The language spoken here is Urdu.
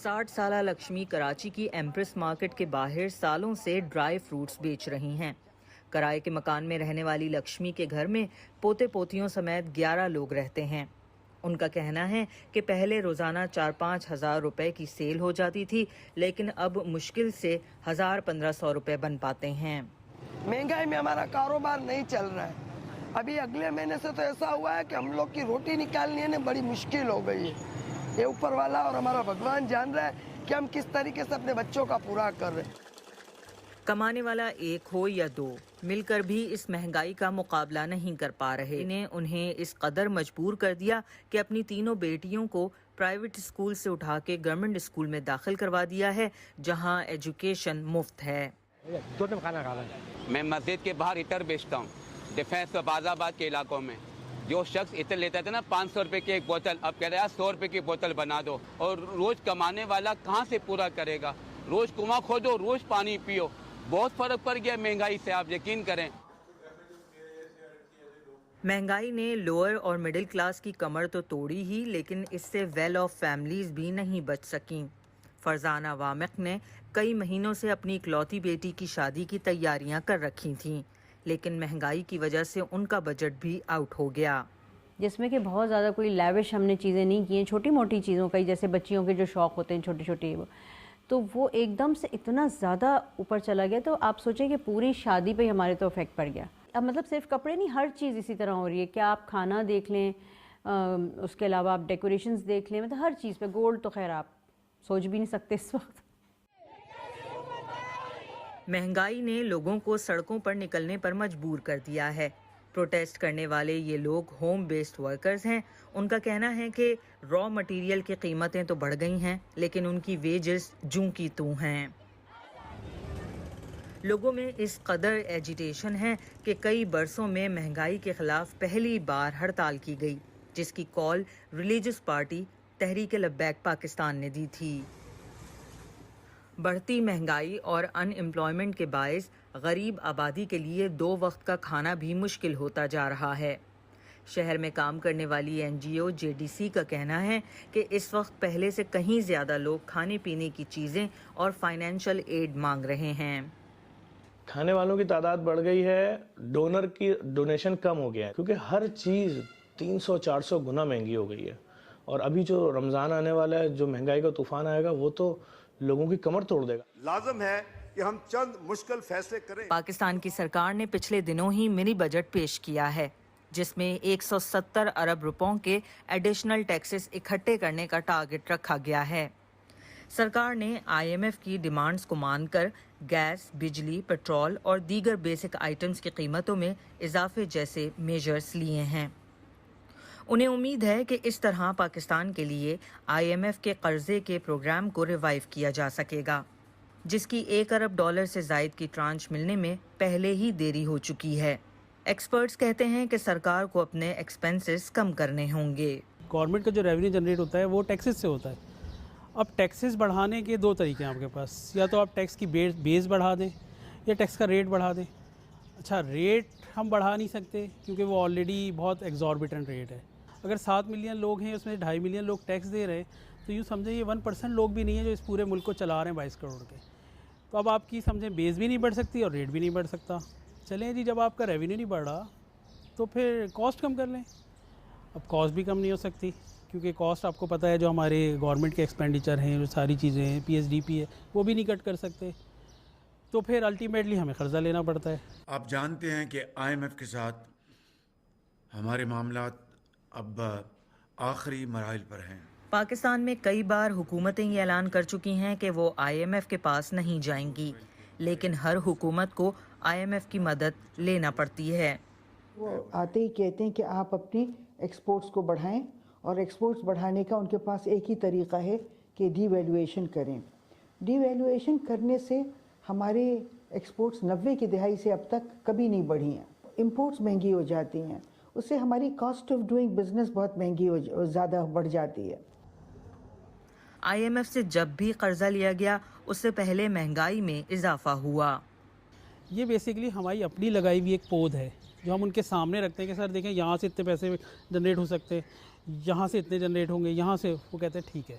60 سالہ لکشمی کراچی کی ایمپریس مارکیٹ کے باہر سالوں سے ڈرائی فروٹس بیچ رہی ہیں۔ کرائے کے مکان میں رہنے والی لکشمی کے گھر میں پوتے پوتیوں سمیت 11 لوگ رہتے ہیں۔ ان کا کہنا ہے کہ پہلے روزانہ 4-5 ہزار روپے کی سیل ہو جاتی تھی، لیکن اب مشکل سے 1000-1500 روپے بن پاتے ہیں۔ مہنگائی میں ہمارا کاروبار نہیں چل رہا ہے۔ ابھی اگلے مہینے سے تو ایسا ہوا ہے کہ ہم لوگ کی روٹی نکالنی ہے بڑی مشکل ہو گئی ہے۔ یہ اوپر والا اور ہمارا بھگوان جان رہا ہے کہ ہم کس طریقے سے اپنے بچوں کا پورا کر رہے ہیں۔ کمانے والا ایک ہو یا دو، مل کر بھی اس مہنگائی کا مقابلہ نہیں کر پا رہے۔ انہیں اس قدر مجبور کر دیا کہ اپنی تینوں بیٹیوں کو پرائیویٹ اسکول سے اٹھا کے گورنمنٹ اسکول میں داخل کروا دیا ہے، جہاں ایجوکیشن مفت ہے۔ میں مسجد کے باہر عطر بیچتا ہوں، ڈیفینس آباد آباد کے علاقوں میں۔ جو شخص عطر لیتا تھا نا 500 روپے کی ایک بوتل، اب کہہ رہا ہے 100 روپے کی بوتل بنا دو۔ اور روز کمانے والا کہاں سے پورا کرے گا؟ روز کنواں کھودو، روز پانی پیو۔ بہت فرق پڑ گیا مہنگائی سے، آپ یقین کریں۔ مہنگائی نے لوئر اور مڈل کلاس کی کمر تو توڑی ہی، لیکن اس سے ویل آف فیملیز بھی نہیں بچ سکیں۔ فرزانہ وامق نے کئی مہینوں سے اپنی اکلوتی بیٹی کی شادی کی تیاریاں کر رکھی تھیں، لیکن مہنگائی کی وجہ سے ان کا بجٹ بھی آؤٹ ہو گیا، جس میں کہ بہت زیادہ کوئی لیوش ہم نے چیزیں نہیں کی ہیں، چھوٹی موٹی چیزوں کا، جیسے بچیوں کے جو شوق ہوتے ہیں چھوٹی چھوٹی، تو وہ ایک دم سے اتنا زیادہ اوپر چلا گیا۔ تو آپ سوچیں کہ پوری شادی پہ ہمارے تو افیکٹ پڑ گیا۔ اب مطلب صرف کپڑے نہیں، ہر چیز اسی طرح ہو رہی ہے کہ آپ کھانا دیکھ لیں، اس کے علاوہ آپ ڈیکوریشنز دیکھ لیں، مطلب ہر چیز پہ۔ گولڈ تو خیر آپ سوچ بھی نہیں سکتے اس وقت۔ مہنگائی نے لوگوں کو سڑکوں پر نکلنے پر مجبور کر دیا ہے۔ پروٹیسٹ کرنے والے یہ لوگ ہوم بیسڈ ورکرز ہیں۔ ان کا کہنا ہے کہ را مٹیریل کی قیمتیں تو بڑھ گئی ہیں، لیکن ان کی ویجز جوں کی توں ہیں۔ لوگوں میں اس قدر ایجیٹیشن ہے کہ کئی برسوں میں مہنگائی کے خلاف پہلی بار ہڑتال کی گئی، جس کی کال ریلیجس پارٹی تحریک لبیک پاکستان نے دی تھی۔ بڑھتی مہنگائی اور ان امپلائمنٹ کے باعث غریب آبادی کے لیے 2 وقت کا کھانا بھی مشکل ہوتا جا رہا ہے۔ شہر میں کام کرنے والی NGO JDC کا کہنا ہے کہ اس وقت پہلے سے کہیں زیادہ لوگ کھانے پینے کی چیزیں اور فائنینشل ایڈ مانگ رہے ہیں۔ کھانے والوں کی تعداد بڑھ گئی ہے، ڈونر کی ڈونیشن کم ہو گیا ہے، کیونکہ ہر چیز 300-400 گنا مہنگی ہو گئی ہے۔ اور ابھی جو رمضان آنے والا ہے، جو مہنگائی کا طوفان آئے گا، وہ تو لوگوں کی کمر توڑ دے گا۔ لازم ہے کہ ہم چند مشکل فیصلے کریں۔ پاکستان کی سرکار نے پچھلے دنوں ہی منی بجٹ پیش کیا ہے، جس میں 170 ارب روپوں کے ایڈیشنل ٹیکسز اکٹھے کرنے کا ٹارگٹ رکھا گیا ہے۔ سرکار نے IMF کی ڈیمانڈز کو مان کر گیس، بجلی، پیٹرول اور دیگر بیسک آئٹمز کی قیمتوں میں اضافے جیسے میجرز لیے ہیں۔ انہیں امید ہے کہ اس طرح پاکستان کے لیے IMF کے قرضے کے پروگرام کو ریوائیو کیا جا سکے گا، جس کی $1 ارب سے زائد کی ٹرانچ ملنے میں پہلے ہی دیری ہو چکی ہے۔ ایکسپرٹس کہتے ہیں کہ سرکار کو اپنے ایکسپنسز کم کرنے ہوں گے۔ گورنمنٹ کا جو ریونیو جنریٹ ہوتا ہے وہ ٹیکسز سے ہوتا ہے۔ اب ٹیکسز بڑھانے کے 2 طریقے ہیں آپ کے پاس، یا تو آپ ٹیکس کی بیس بڑھا دیں یا ٹیکس کا ریٹ بڑھا دیں۔ اچھا، ریٹ ہم بڑھا نہیں سکتے کیونکہ وہ آلریڈی بہت ایگزوربیٹنٹ ریٹ ہے۔ اگر 7 ملین لوگ ہیں، اس میں 2.5 ملین لوگ ٹیکس دے رہے ہیں، تو یوں سمجھیں یہ 1% لوگ بھی نہیں ہیں جو اس پورے ملک کو چلا رہے ہیں 22 کروڑ کے۔ تو اب آپ کی سمجھیں بیس بھی نہیں بڑھ سکتی اور ریٹ بھی نہیں بڑھ سکتا۔ چلیں جی، جب آپ کا ریونیو نہیں بڑھ رہا تو پھر کاسٹ کم کر لیں۔ اب کاسٹ بھی کم نہیں ہو سکتی کیونکہ کاسٹ آپ کو پتہ ہے جو ہمارے گورنمنٹ کے ایکسپینڈیچر ہیں، جو ساری چیزیں ہیں، PSDP ہے، وہ بھی نہیں کٹ کر سکتے، تو پھر الٹیمیٹلی ہمیں قرضہ لینا پڑتا ہے۔ آپ جانتے ہیں کہ IMF کے ساتھ ہمارے معاملات اب آخری مراحل پر ہیں۔ پاکستان میں کئی بار حکومتیں یہ اعلان کر چکی ہیں کہ وہ IMF کے پاس نہیں جائیں گی، لیکن ہر حکومت کو IMF کی مدد لینا پڑتی ہے۔ وہ آتے ہی کہتے ہیں کہ آپ اپنی ایکسپورٹس کو بڑھائیں، اور ایکسپورٹس بڑھانے کا ان کے پاس ایک ہی طریقہ ہے کہ ڈی ویلیویشن کریں۔ ڈی ویلیویشن کرنے سے ہمارے ایکسپورٹس 90 کی دہائی سے اب تک کبھی نہیں بڑھی ہیں، امپورٹس مہنگی ہو جاتی ہیں، اس سے ہماری کاسٹ آف ڈوئنگ بزنس بہت مہنگی زیادہ بڑھ جاتی ہے۔ IMF سے جب بھی قرضہ لیا گیا، اس سے پہلے مہنگائی میں اضافہ ہوا۔ یہ بیسیکلی ہماری اپنی لگائی ہوئی ایک پود ہے جو ہم ان کے سامنے رکھتے ہیں کہ سر دیکھیں یہاں سے اتنے پیسے جنریٹ ہو سکتے، یہاں سے اتنے جنریٹ ہوں گے، یہاں سے، وہ کہتے ہیں ٹھیک ہے۔